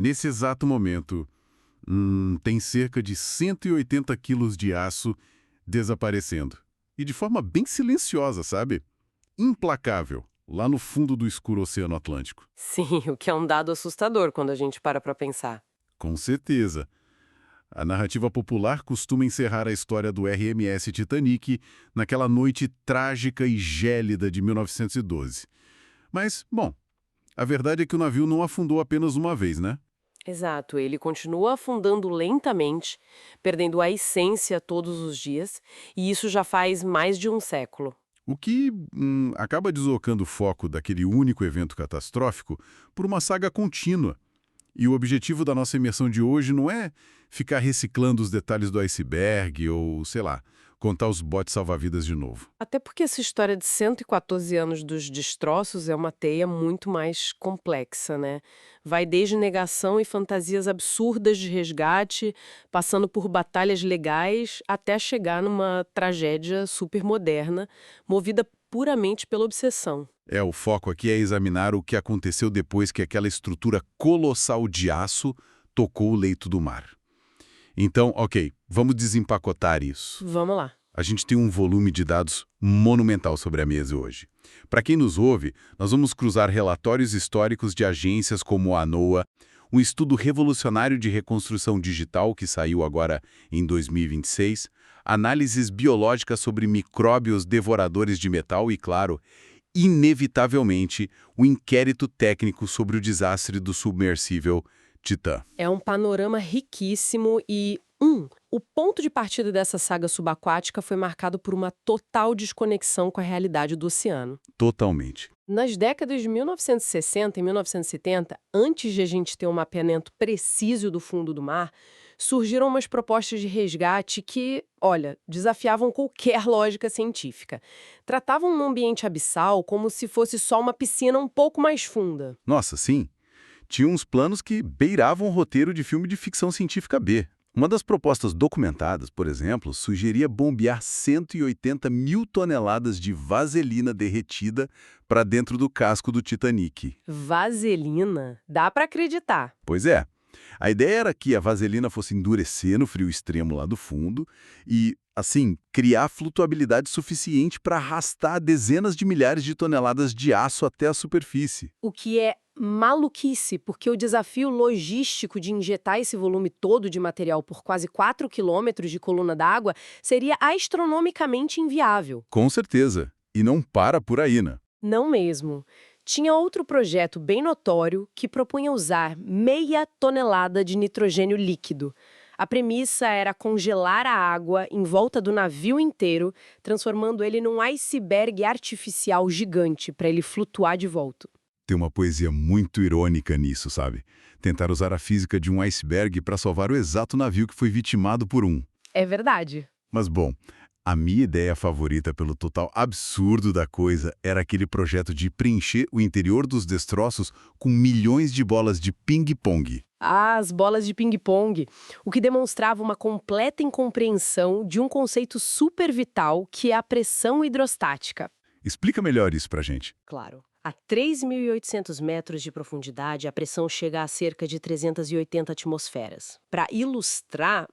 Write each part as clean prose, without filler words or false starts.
Nesse exato momento, tem cerca de 180 quilos de aço desaparecendo. E de forma bem silenciosa, sabe? Implacável, lá no fundo do escuro Oceano Atlântico. Sim, o que é um dado assustador quando a gente para pensar. Com certeza. A narrativa popular costuma encerrar a história do RMS Titanic naquela noite trágica e gélida de 1912. Mas, bom, a verdade é que o navio não afundou apenas uma vez, né? Exato, ele continua afundando lentamente, perdendo a essência todos os dias, e isso já faz mais de um século. O que acaba deslocando o foco daquele único evento catastrófico por uma saga contínua. E o objetivo da nossa imersão de hoje não é ficar reciclando os detalhes do iceberg ou, sei lá, contar os botes salva-vidas de novo. Até porque essa história de 114 anos dos destroços é uma teia muito mais complexa, né? Vai desde negação e fantasias absurdas de resgate, passando por batalhas legais, até chegar numa tragédia super moderna, movida puramente pela obsessão. O foco aqui é examinar o que aconteceu depois que aquela estrutura colossal de aço tocou o leito do mar. Então, ok, vamos desempacotar isso. Vamos lá. A gente tem um volume de dados monumental sobre a mesa hoje. Para quem nos ouve, nós vamos cruzar relatórios históricos de agências como a NOAA, um estudo revolucionário de reconstrução digital que saiu agora em 2026, análises biológicas sobre micróbios devoradores de metal e, claro, inevitavelmente, o inquérito técnico sobre o desastre do submersível Titã. É um panorama riquíssimo e, o ponto de partida dessa saga subaquática foi marcado por uma total desconexão com a realidade do oceano. Totalmente. Nas décadas de 1960 e 1970, antes de a gente ter um mapeamento preciso do fundo do mar, surgiram umas propostas de resgate que, olha, desafiavam qualquer lógica científica. Tratavam um ambiente abissal como se fosse só uma piscina um pouco mais funda. Nossa, sim. Tinha uns planos que beiravam o roteiro de filme de ficção científica B. Uma das propostas documentadas, por exemplo, sugeria bombear 180 mil toneladas de vaselina derretida para dentro do casco do Titanic. Vaselina? Dá pra acreditar. Pois é. A ideia era que a vaselina fosse endurecer no frio extremo lá do fundo e, assim, criar flutuabilidade suficiente para arrastar dezenas de milhares de toneladas de aço até a superfície. O que é maluquice, porque o desafio logístico de injetar esse volume todo de material por quase 4 quilômetros de coluna d'água seria astronomicamente inviável. Com certeza. E não para por aí, né? Não mesmo. Tinha outro projeto bem notório que propunha usar 0,5 tonelada de nitrogênio líquido. A premissa era congelar a água em volta do navio inteiro, transformando ele num iceberg artificial gigante para ele flutuar de volta. Tem uma poesia muito irônica nisso, sabe? Tentar usar a física de um iceberg para salvar o exato navio que foi vitimado por um. É verdade. Mas, bom, a minha ideia favorita pelo total absurdo da coisa era aquele projeto de preencher o interior dos destroços com milhões de bolas de ping-pong. Ah, as bolas de ping-pong, o que demonstrava uma completa incompreensão de um conceito super vital que é a pressão hidrostática. Explica melhor isso pra gente. Claro. A 3.800 metros de profundidade, a pressão chega a cerca de 380 atmosferas. Para ilustrar,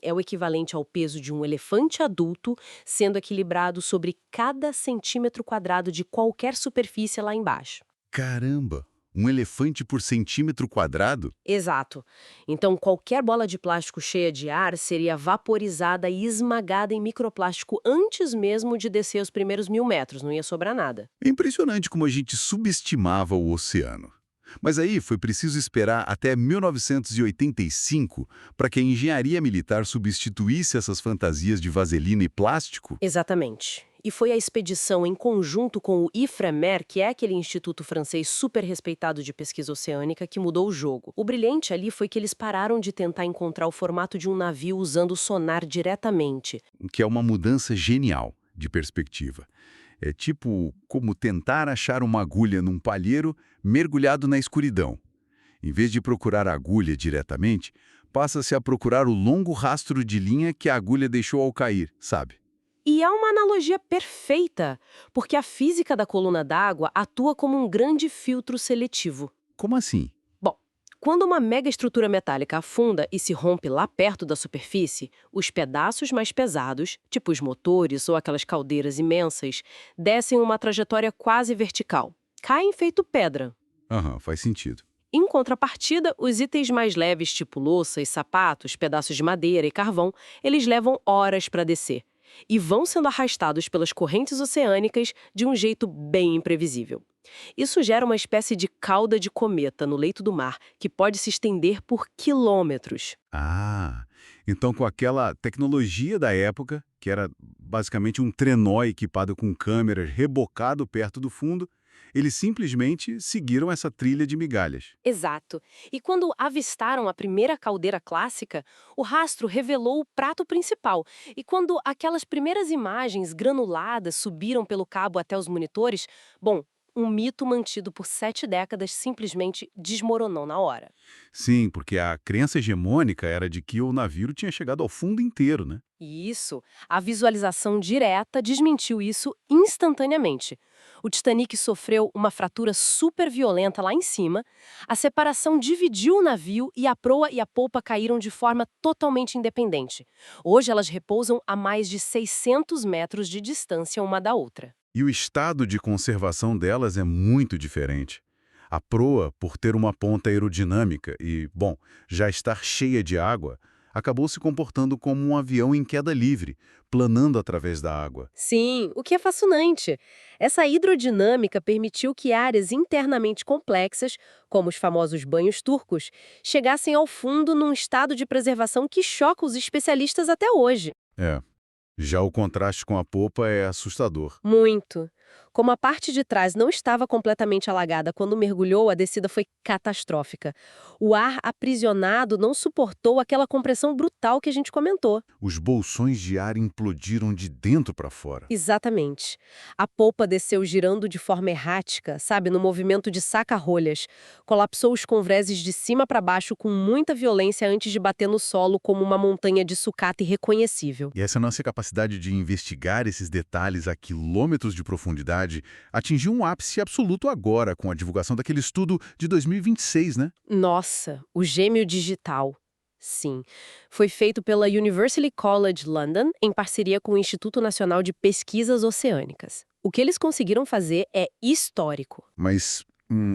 é o equivalente ao peso de um elefante adulto sendo equilibrado sobre cada centímetro quadrado de qualquer superfície lá embaixo. Caramba! Um elefante por centímetro quadrado? Exato. Então, qualquer bola de plástico cheia de ar seria vaporizada e esmagada em microplástico antes mesmo de descer os primeiros 1.000 metros, não ia sobrar nada. É impressionante como a gente subestimava o oceano. Mas aí foi preciso esperar até 1985 para que a engenharia militar substituísse essas fantasias de vaselina e plástico? Exatamente. E foi a expedição em conjunto com o IFREMER, que é aquele instituto francês super respeitado de pesquisa oceânica, que mudou o jogo. O brilhante ali foi que eles pararam de tentar encontrar o formato de um navio usando sonar diretamente. Que é uma mudança genial de perspectiva. É tipo como tentar achar uma agulha num palheiro mergulhado na escuridão. Em vez de procurar a agulha diretamente, passa-se a procurar o longo rastro de linha que a agulha deixou ao cair, sabe? E é uma analogia perfeita, porque a física da coluna d'água atua como um grande filtro seletivo. Como assim? Bom, Quando uma mega estrutura metálica afunda e se rompe lá perto da superfície, os pedaços mais pesados, tipo os motores ou aquelas caldeiras imensas, descem uma trajetória quase vertical. Caem feito pedra. Aham, faz sentido. Em contrapartida, os itens mais leves, tipo louças, sapatos, pedaços de madeira e carvão, eles levam horas para descer e vão sendo arrastados pelas correntes oceânicas de um jeito bem imprevisível. Isso gera uma espécie de cauda de cometa no leito do mar, que pode se estender por quilômetros. Ah, então com aquela tecnologia da época, que era basicamente um trenó equipado com câmeras rebocado perto do fundo, eles simplesmente seguiram essa trilha de migalhas. Exato. E quando avistaram a primeira caldeira clássica, o rastro revelou o prato principal. E quando aquelas primeiras imagens granuladas subiram pelo cabo até os monitores, bom, um mito mantido por 7 décadas simplesmente desmoronou na hora. Sim, porque a crença hegemônica era de que o navio tinha chegado ao fundo inteiro, né? E isso, a visualização direta desmentiu isso instantaneamente. O Titanic sofreu uma fratura super violenta lá em cima, a separação dividiu o navio e a proa e a polpa caíram de forma totalmente independente. Hoje elas repousam a mais de 600 metros de distância uma da outra. E o estado de conservação delas é muito diferente. A proa, por ter uma ponta aerodinâmica e, bom, já estar cheia de água, acabou se comportando como um avião em queda livre, planando através da água. Sim, o que é fascinante. Essa hidrodinâmica permitiu que áreas internamente complexas, como os famosos banhos turcos, chegassem ao fundo num estado de preservação que choca os especialistas até hoje. É. Já o contraste com a popa é assustador. Muito. Como a parte de trás não estava completamente alagada quando mergulhou, a descida foi catastrófica. O ar aprisionado não suportou aquela compressão brutal que a gente comentou. Os bolsões de ar implodiram de dentro para fora. Exatamente. A polpa desceu girando de forma errática, sabe, no movimento de saca-rolhas. Colapsou os convéses de cima para baixo com muita violência antes de bater no solo como uma montanha de sucata irreconhecível. E essa nossa capacidade de investigar esses detalhes a quilômetros de profundidade atingiu um ápice absoluto agora, com a divulgação daquele estudo de 2026, né? Nossa, o gêmeo digital. Sim. Foi feito pela University College London em parceria com o Instituto Nacional de Pesquisas Oceânicas. O que eles conseguiram fazer é histórico. Mas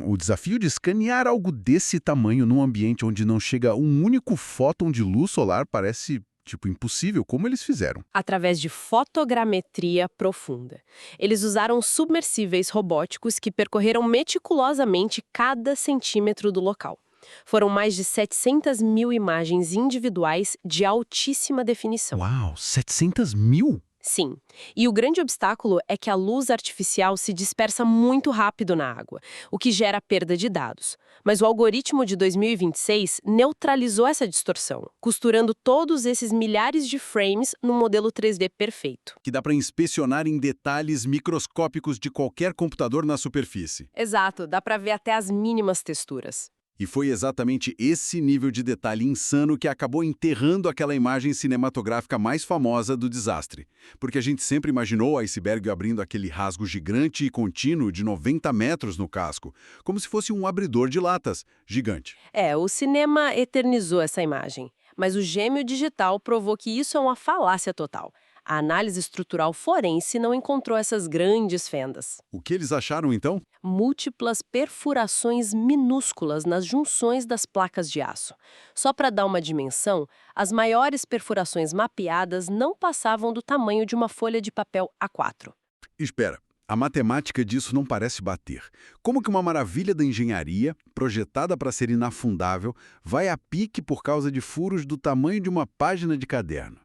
o desafio de escanear algo desse tamanho num ambiente onde não chega um único fóton de luz solar parece, tipo, impossível. Como eles fizeram? Através de fotogrametria profunda. Eles usaram submersíveis robóticos que percorreram meticulosamente cada centímetro do local. Foram mais de 700 mil imagens individuais de altíssima definição. Uau, 700 mil? Sim, e o grande obstáculo é que a luz artificial se dispersa muito rápido na água, o que gera perda de dados. Mas o algoritmo de 2026 neutralizou essa distorção, costurando todos esses milhares de frames num modelo 3D perfeito. Que dá para inspecionar em detalhes microscópicos de qualquer computador na superfície. Exato, dá pra ver até as mínimas texturas. E foi exatamente esse nível de detalhe insano que acabou enterrando aquela imagem cinematográfica mais famosa do desastre. Porque a gente sempre imaginou o iceberg abrindo aquele rasgo gigante e contínuo de 90 metros no casco, como se fosse um abridor de latas gigante. O cinema eternizou essa imagem, mas o gêmeo digital provou que isso é uma falácia total. A análise estrutural forense não encontrou essas grandes fendas. O que eles acharam então? Múltiplas perfurações minúsculas nas junções das placas de aço. Só para dar uma dimensão, as maiores perfurações mapeadas não passavam do tamanho de uma folha de papel A4. Espera, a matemática disso não parece bater. Como que uma maravilha da engenharia, projetada para ser inafundável, vai a pique por causa de furos do tamanho de uma página de caderno?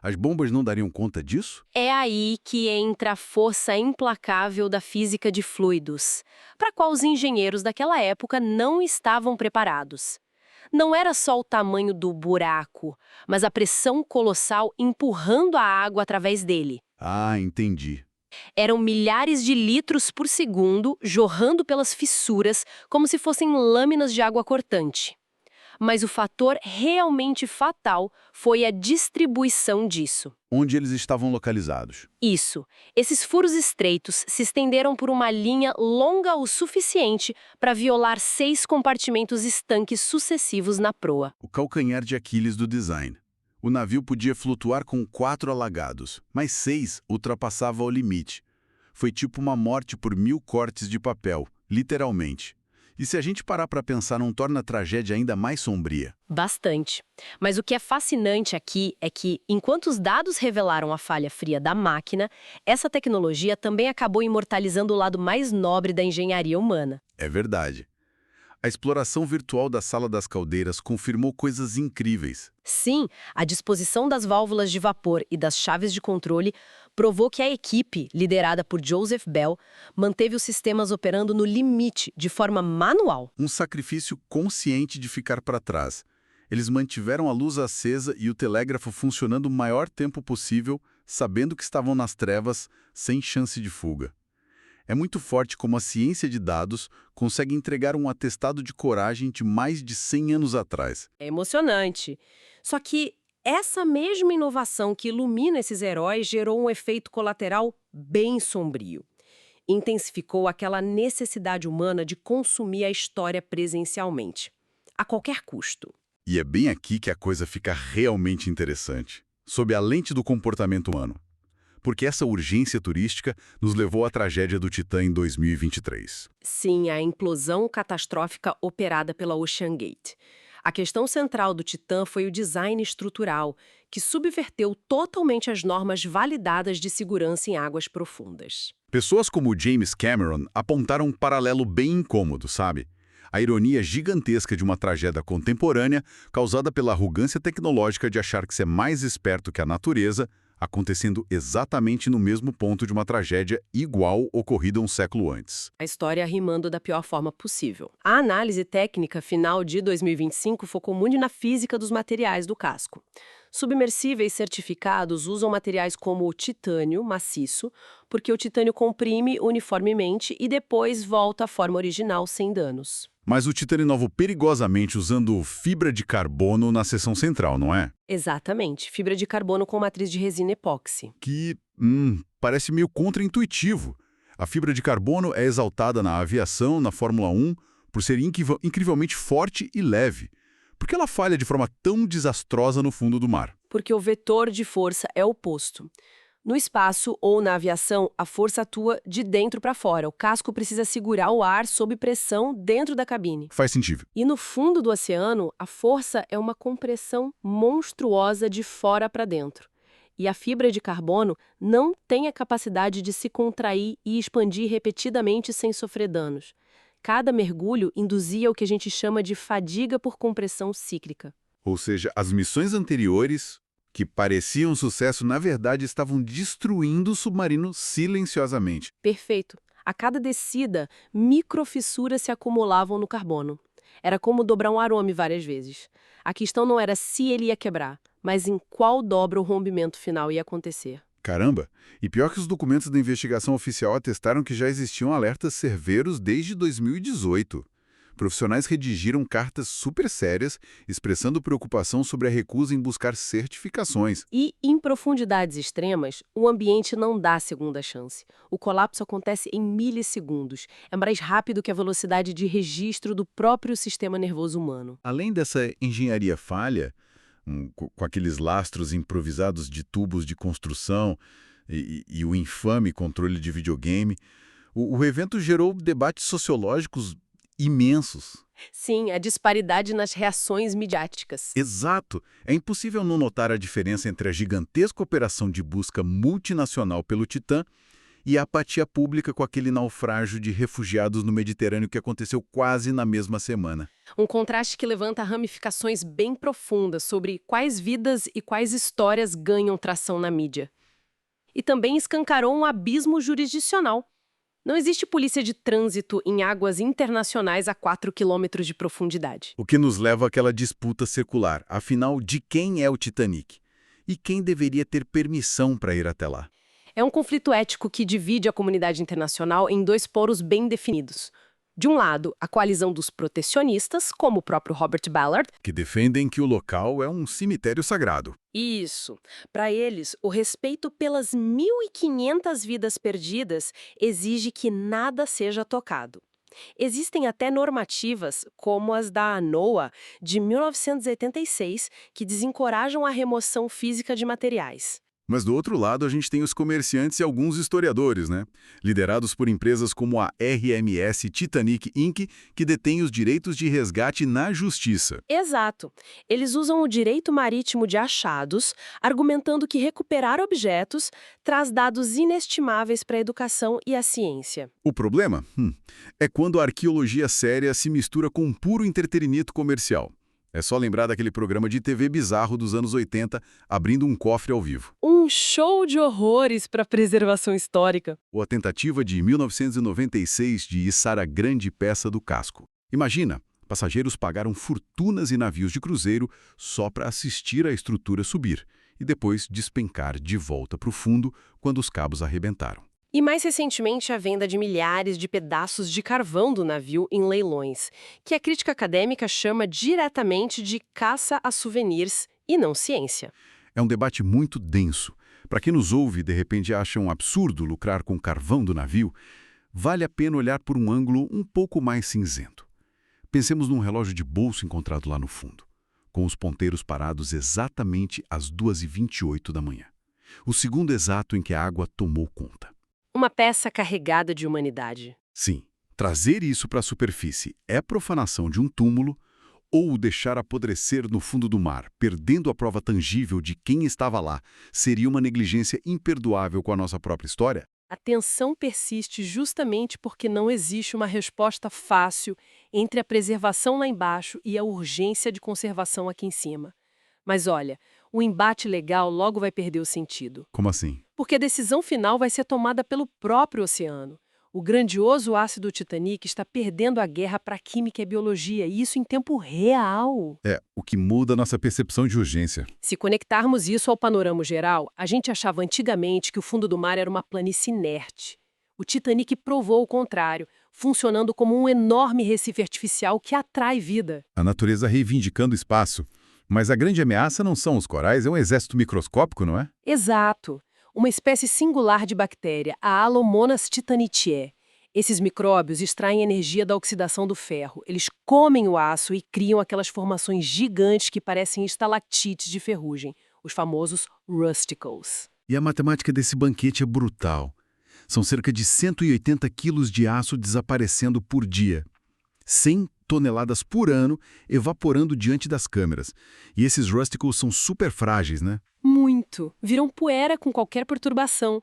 As bombas não dariam conta disso? É aí que entra a força implacável da física de fluidos, para a qual os engenheiros daquela época não estavam preparados. Não era só o tamanho do buraco, mas a pressão colossal empurrando a água através dele. Ah, entendi. Eram milhares de litros por segundo jorrando pelas fissuras como se fossem lâminas de água cortante. Mas o fator realmente fatal foi a distribuição disso. Onde eles estavam localizados. Isso. Esses furos estreitos se estenderam por uma linha longa o suficiente para violar 6 compartimentos estanques sucessivos na proa. O calcanhar de Aquiles do design. O navio podia flutuar com 4 alagados, mas 6 ultrapassava o limite. Foi tipo uma morte por 1000 cortes de papel, literalmente. E se a gente parar para pensar, não torna a tragédia ainda mais sombria. Bastante. Mas o que é fascinante aqui é que, enquanto os dados revelaram a falha fria da máquina, essa tecnologia também acabou imortalizando o lado mais nobre da engenharia humana. É verdade. A exploração virtual da Sala das Caldeiras confirmou coisas incríveis. Sim, a disposição das válvulas de vapor e das chaves de controle provou que a equipe, liderada por Joseph Bell, manteve os sistemas operando no limite, de forma manual. Um sacrifício consciente de ficar para trás. Eles mantiveram a luz acesa e o telégrafo funcionando o maior tempo possível, sabendo que estavam nas trevas, sem chance de fuga. É muito forte como a ciência de dados consegue entregar um atestado de coragem de mais de 100 anos atrás. É emocionante. Só que essa mesma inovação que ilumina esses heróis gerou um efeito colateral bem sombrio. Intensificou aquela necessidade humana de consumir a história presencialmente, a qualquer custo. E é bem aqui que a coisa fica realmente interessante, sob a lente do comportamento humano. Porque essa urgência turística nos levou à tragédia do Titã em 2023. Sim, a implosão catastrófica operada pela Ocean Gate. A questão central do Titã foi o design estrutural, que subverteu totalmente as normas validadas de segurança em águas profundas. Pessoas como James Cameron apontaram um paralelo bem incômodo, sabe? A ironia gigantesca de uma tragédia contemporânea causada pela arrogância tecnológica de achar que ser mais esperto que a natureza, acontecendo exatamente no mesmo ponto de uma tragédia igual ocorrida um século antes. A história rimando da pior forma possível. A análise técnica final de 2025 focou muito na física dos materiais do casco. Submersíveis certificados usam materiais como o titânio maciço, porque o titânio comprime uniformemente e depois volta à forma original sem danos. Mas o Titã inova perigosamente usando fibra de carbono na seção central, não é? Exatamente, fibra de carbono com matriz de resina epóxi. Que, parece meio contraintuitivo. A fibra de carbono é exaltada na aviação, na Fórmula 1, por ser incrivelmente forte e leve. Por que ela falha de forma tão desastrosa no fundo do mar? Porque o vetor de força é oposto. No espaço ou na aviação, a força atua de dentro para fora. O casco precisa segurar o ar sob pressão dentro da cabine. Faz sentido. E no fundo do oceano, a força é uma compressão monstruosa de fora para dentro. E a fibra de carbono não tem a capacidade de se contrair e expandir repetidamente sem sofrer danos. Cada mergulho induzia o que a gente chama de fadiga por compressão cíclica. Ou seja, as missões anteriores, que pareciam um sucesso, na verdade estavam destruindo o submarino silenciosamente. Perfeito. A cada descida, microfissuras se acumulavam no carbono. Era como dobrar um arame várias vezes. A questão não era se ele ia quebrar, mas em qual dobra o rompimento final ia acontecer. Caramba! E pior que os documentos da investigação oficial atestaram que já existiam alertas severos desde 2018. Profissionais redigiram cartas super sérias, expressando preocupação sobre a recusa em buscar certificações. E, em profundidades extremas, o ambiente não dá segunda chance. O colapso acontece em milissegundos. É mais rápido que a velocidade de registro do próprio sistema nervoso humano. Além dessa engenharia falha, com aqueles lastros improvisados de tubos de construção e o infame controle de videogame, o evento gerou debates sociológicos imensos. Sim, a disparidade nas reações midiáticas. Exato! É impossível não notar a diferença entre a gigantesca operação de busca multinacional pelo Titã e a apatia pública com aquele naufrágio de refugiados no Mediterrâneo que aconteceu quase na mesma semana. Um contraste que levanta ramificações bem profundas sobre quais vidas e quais histórias ganham tração na mídia. E também escancarou um abismo jurisdicional. Não existe polícia de trânsito em águas internacionais a 4 quilômetros de profundidade. O que nos leva àquela disputa circular. Afinal, de quem é o Titanic? E quem deveria ter permissão para ir até lá? É um conflito ético que divide a comunidade internacional em 2 polos bem definidos. De um lado, a coalizão dos protecionistas, como o próprio Robert Ballard. Que defendem que o local é um cemitério sagrado. Isso. Para eles, o respeito pelas 1.500 vidas perdidas exige que nada seja tocado. Existem até normativas, como as da ANOAA, de 1986, que desencorajam a remoção física de materiais. Mas do outro lado, a gente tem os comerciantes e alguns historiadores, né? Liderados por empresas como a RMS Titanic Inc., que detém os direitos de resgate na justiça. Exato. Eles usam o direito marítimo de achados, argumentando que recuperar objetos traz dados inestimáveis para a educação e a ciência. O problema? É quando a arqueologia séria se mistura com um puro entretenimento comercial. É só lembrar daquele programa de TV bizarro dos anos 80, abrindo um cofre ao vivo. Um show de horrores para a preservação histórica. Ou a tentativa de 1996 de içar a grande peça do casco. Imagina, passageiros pagaram fortunas em navios de cruzeiro só para assistir a estrutura subir e depois despencar de volta para o fundo quando os cabos arrebentaram. E mais recentemente a venda de milhares de pedaços de carvão do navio em leilões, que a crítica acadêmica chama diretamente de caça a souvenirs e não ciência. É um debate muito denso. Para quem nos ouve e de repente acha um absurdo lucrar com o carvão do navio, vale a pena olhar por um ângulo um pouco mais cinzento. Pensemos num relógio de bolso encontrado lá no fundo, com os ponteiros parados exatamente às 2h28 da manhã. O segundo exato em que a água tomou conta. Uma peça carregada de humanidade. Sim, trazer isso para a superfície é profanação de um túmulo ou o deixar apodrecer no fundo do mar, perdendo a prova tangível de quem estava lá, seria uma negligência imperdoável com a nossa própria história? A tensão persiste justamente porque não existe uma resposta fácil entre a preservação lá embaixo e a urgência de conservação aqui em cima. Mas olha, o embate legal logo vai perder o sentido. Como assim? Porque a decisão final vai ser tomada pelo próprio oceano. O grandioso ácido Titanic está perdendo a guerra para a química e a biologia, e isso em tempo real. É, o que muda a nossa percepção de urgência. Se conectarmos isso ao panorama geral, a gente achava antigamente que o fundo do mar era uma planície inerte. O Titanic provou o contrário, funcionando como um enorme recife artificial que atrai vida. A natureza reivindicando espaço. Mas a grande ameaça não são os corais, é um exército microscópico, não é? Exato. Uma espécie singular de bactéria, a Alomonas titanitiae. Esses micróbios extraem energia da oxidação do ferro. Eles comem o aço e criam aquelas formações gigantes que parecem estalactites de ferrugem, os famosos rusticles. E a matemática desse banquete é brutal. São cerca de 180 quilos de aço desaparecendo por dia. 100 toneladas por ano evaporando diante das câmeras. E esses rusticles são super frágeis, né? Muito. Viram poeira com qualquer perturbação.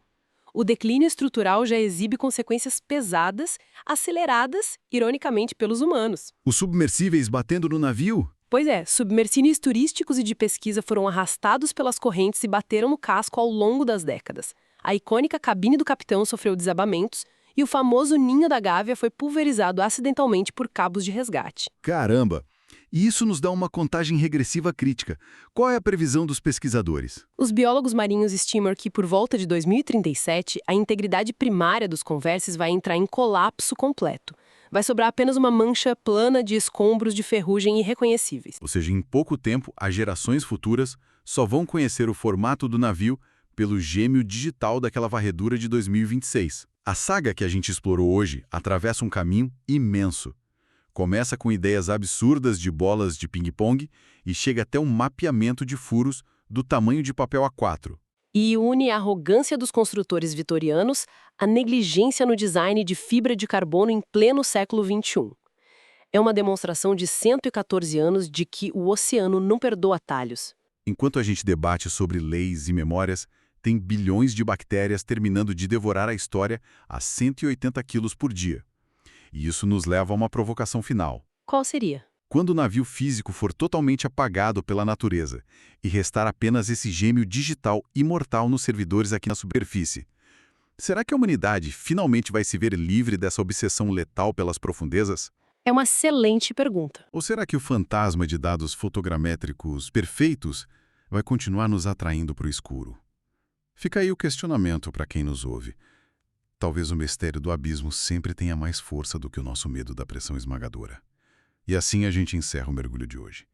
O declínio estrutural já exibe consequências pesadas, aceleradas, ironicamente, pelos humanos. Os submersíveis batendo no navio? Pois é, submersíveis turísticos e de pesquisa foram arrastados pelas correntes e bateram no casco ao longo das décadas. A icônica cabine do capitão sofreu desabamentos e o famoso ninho da Gávea foi pulverizado acidentalmente por cabos de resgate. Caramba! E isso nos dá uma contagem regressiva crítica. Qual é a previsão dos pesquisadores? Os biólogos marinhos estimam que, por volta de 2037, a integridade primária dos converses vai entrar em colapso completo. Vai sobrar apenas uma mancha plana de escombros de ferrugem irreconhecíveis. Ou seja, em pouco tempo, as gerações futuras só vão conhecer o formato do navio pelo gêmeo digital daquela varredura de 2026. A saga que a gente explorou hoje atravessa um caminho imenso. Começa com ideias absurdas de bolas de ping-pong e chega até um mapeamento de furos do tamanho de papel A4. E une a arrogância dos construtores vitorianos à negligência no design de fibra de carbono em pleno século XXI. É uma demonstração de 114 anos de que o oceano não perdoa atalhos. Enquanto a gente debate sobre leis e memórias, tem bilhões de bactérias terminando de devorar a história a 180 quilos por dia. E isso nos leva a uma provocação final. Qual seria? Quando o navio físico for totalmente apagado pela natureza e restar apenas esse gêmeo digital imortal nos servidores aqui na superfície, será que a humanidade finalmente vai se ver livre dessa obsessão letal pelas profundezas? É uma excelente pergunta. Ou será que o fantasma de dados fotogramétricos perfeitos vai continuar nos atraindo para o escuro? Fica aí o questionamento para quem nos ouve. talvez o mistério do abismo sempre tenha mais força do que o nosso medo da pressão esmagadora. E assim a gente encerra o mergulho de hoje.